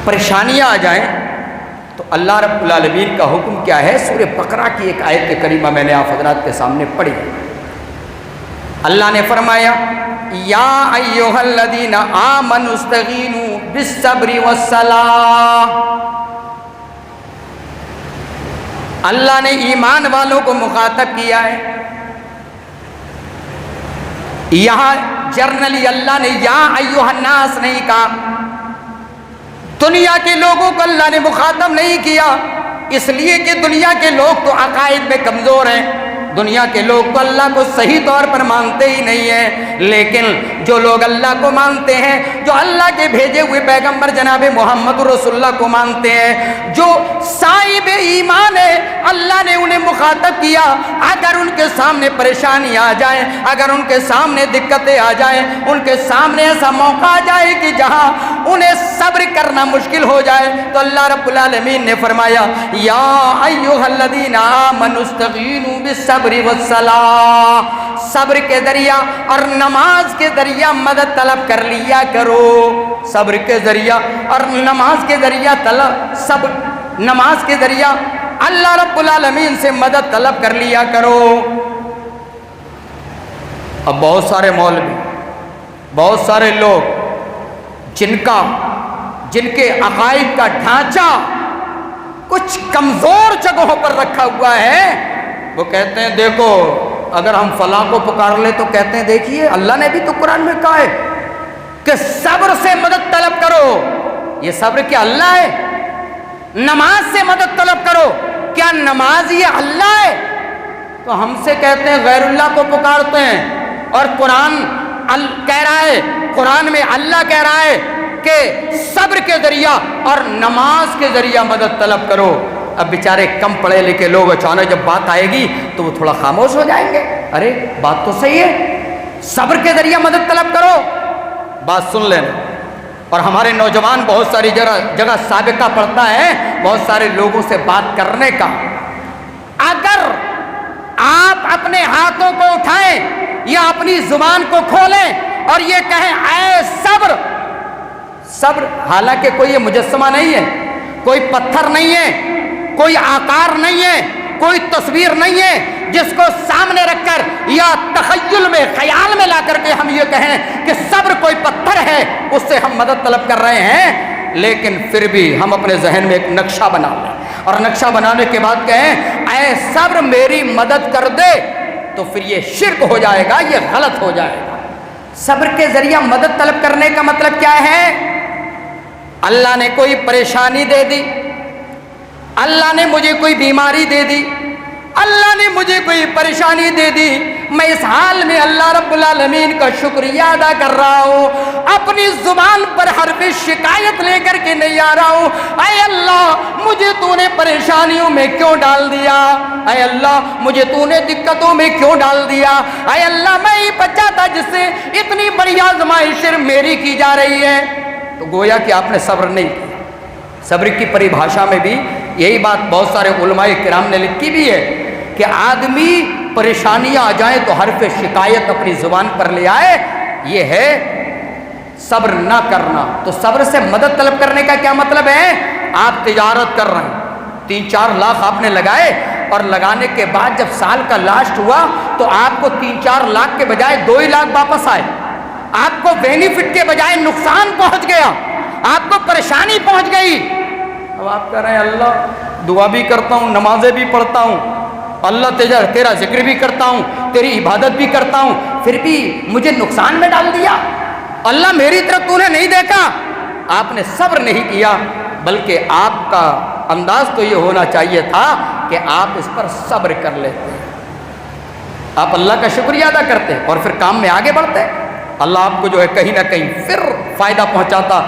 پریشانیاں آ جائیں تو اللہ رب العالمین کا حکم کیا ہے؟ سورہ بقرہ کی ایک آیت کریمہ میں نے آپ حضرات کے سامنے پڑھی۔ اللہ نے فرمایا یا ایھا الذین آمنوا استعینوا بالصبر والصلاۃ۔ اللہ نے ایمان والوں کو مخاطب کیا ہے۔ یہاں جرنلی اللہ نے یا ایھا الناس نہیں کہا، دنیا کے لوگوں کو اللہ نے مخاطب نہیں کیا، اس لیے کہ دنیا کے لوگ تو عقائد میں کمزور ہیں، دنیا کے لوگ تو اللہ کو صحیح طور پر مانتے ہی نہیں ہیں، لیکن جو لوگ اللہ کو مانتے ہیں، جو اللہ کے بھیجے ہوئے پیغمبر جناب محمد رسول اللہ کو مانتے ہیں، جو صاحب ایمان ہے، اللہ نے انہیں مخاطب کیا۔ اگر ان کے سامنے پریشانی آ جائے، اگر ان کے سامنے دقتیں آ جائیں، ان کے سامنے ایسا موقع آ جائے کہ جہاں انہیں صبر کرنا مشکل ہو جائے، تو اللہ رب العالمین نے فرمایا یا ایھا الذین آمنوا استعینوا بالصبر والصلاۃ، صبر کے ذریعہ اور نماز کے ذریعہ مدد طلب کر لیا کرو۔ صبر کے ذریعہ اور نماز کے ذریعہ نماز کے ذریعہ اللہ رب العالمین سے مدد طلب کر لیا کرو۔ اب بہت سارے مولوی، بہت سارے لوگ جن کے عقائد کا ڈھانچہ کچھ کمزور جگہوں پر رکھا ہوا ہے، وہ کہتے ہیں دیکھو اگر ہم فلاں کو پکار لے تو کہتے ہیں دیکھیے اللہ نے بھی تو قرآن میں کہا ہے کہ صبر سے مدد طلب کرو۔ یہ صبر کیا اللہ ہے؟ نماز سے مدد طلب کرو، کیا نماز یہ اللہ ہے؟ تو ہم سے کہتے ہیں غیر اللہ کو پکارتے ہیں، اور قرآن کہہ رہا ہے، قرآن میں اللہ کہہ رہا ہے کہ صبر کے ذریعہ اور نماز کے ذریعہ مدد طلب کرو۔ اب بیچارے کم پڑھے لکھے لوگ اچانک جب بات آئے گی تو وہ تھوڑا خاموش ہو جائیں گے، ارے بات تو صحیح ہے، صبر کے ذریعہ مدد طلب کرو، بات سن لینا۔ اور ہمارے نوجوان بہت ساری جگہ سابقہ پڑتا ہے بہت سارے لوگوں سے بات کرنے کا۔ اگر آپ اپنے ہاتھوں کو اٹھائیں یا اپنی زبان کو کھولیں اور یہ کہیں اے صبر، صبر حالانکہ کوئی یہ مجسمہ نہیں ہے، کوئی پتھر نہیں ہے، کوئی آکار نہیں ہے، کوئی تصویر نہیں ہے جس کو سامنے رکھ کر یا تخیل میں خیال میں لا کر کے ہم یہ کہیں کہ صبر کوئی پتھر ہے اس سے ہم مدد طلب کر رہے ہیں، لیکن پھر بھی ہم اپنے ذہن میں ایک نقشہ بنا لیں اور نقشہ بنانے کے بعد کہیں اے صبر میری مدد کر دے، تو پھر یہ شرک ہو جائے گا، یہ غلط ہو جائے گا۔ صبر کے ذریعہ مدد طلب کرنے کا مطلب کیا ہے؟ اللہ نے کوئی پریشانی دے دی، اللہ نے مجھے کوئی بیماری دے دی، اللہ نے مجھے کوئی پریشانی دے دی، میں اس حال میں اللہ رب العالمین کا شکریہ ادا کر رہا ہوں، اپنی زبان پر حرف شکایت لے کر کے نہیں آ رہا ہوں اے اللہ مجھے تو نے پریشانیوں میں کیوں ڈال دیا، اے اللہ مجھے تو نے دقتوں میں کیوں ڈال دیا، اے اللہ میں ہی بچہ تھا جس سے اتنی بڑی آزمائش میری کی جا رہی ہے۔ تو گویا کہ آپ نے صبر نہیں کیا۔ صبر کی پریبھاشا میں بھی یہی بات بہت سارے علماء کرام نے لکھی بھی ہے کہ آدمی پریشانیاں آ جائیں تو حرف شکایت اپنی زبان پر لے آئے، یہ ہے صبر نہ کرنا۔ تو صبر سے مدد طلب کرنے کا کیا مطلب ہے؟ آپ تجارت کر رہے ہیں، 3-4 لاکھ آپ نے لگائے اور لگانے کے بعد جب سال کا لاسٹ ہوا تو آپ کو 3-4 لاکھ کے بجائے 2 ہی لاکھ واپس آئے، آپ کو بینیفٹ کے بجائے نقصان پہنچ گیا، آپ کو پریشانی پہنچ گئی۔ اب آپ کہہ رہے ہیں اللہ دعا بھی کرتا ہوں، نمازیں بھی پڑھتا ہوں، اللہ تیرا ذکر بھی کرتا ہوں، تیری عبادت بھی کرتا ہوں، پھر بھی مجھے نقصان میں ڈال دیا، اللہ میری طرف تو نے نہیں دیکھا۔ آپ نے صبر نہیں کیا، بلکہ آپ کا انداز تو یہ ہونا چاہیے تھا کہ آپ اس پر صبر کر لیتے، آپ اللہ کا شکریہ ادا کرتے اور پھر کام میں آگے بڑھتے، اللہ آپ کو جو ہے کہیں نہ کہیں پھر فائدہ پہنچاتا۔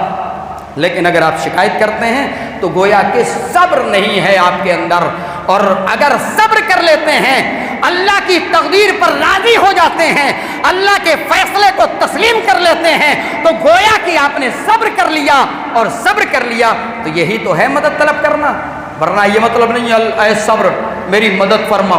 لیکن اگر آپ شکایت کرتے ہیں تو گویا کہ صبر نہیں ہے آپ کے اندر، اور اگر صبر کر لیتے ہیں، اللہ کی تقدیر پر راضی ہو جاتے ہیں، اللہ کے فیصلے کو تسلیم کر لیتے ہیں، تو گویا کہ آپ نے صبر کر لیا، اور صبر کر لیا تو یہی تو ہے مدد طلب کرنا۔ ورنہ یہ مطلب نہیں اے صبر میری مدد فرما،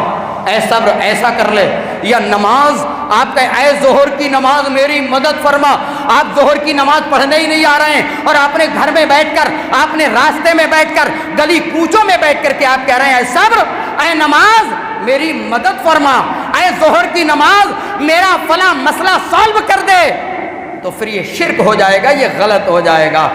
اے صبر ایسا کر لے، یا نماز آپ کہ اے ظہر کی نماز میری مدد فرما. آپ ظہر کی نماز پڑھنے ہی نہیں آ رہے ہیں اور آپ نے گھر میں بیٹھ کر, آپ نے راستے میں بیٹھ کر, گلی کوچوں میں بیٹھ کر کے آپ کہہ رہے ہیں اے صبر, اے نماز میری مدد فرما, اے ظہر کی نماز میرا فلاں مسئلہ سالو کر دے, تو پھر یہ شرک ہو جائے گا, یہ غلط ہو جائے گا.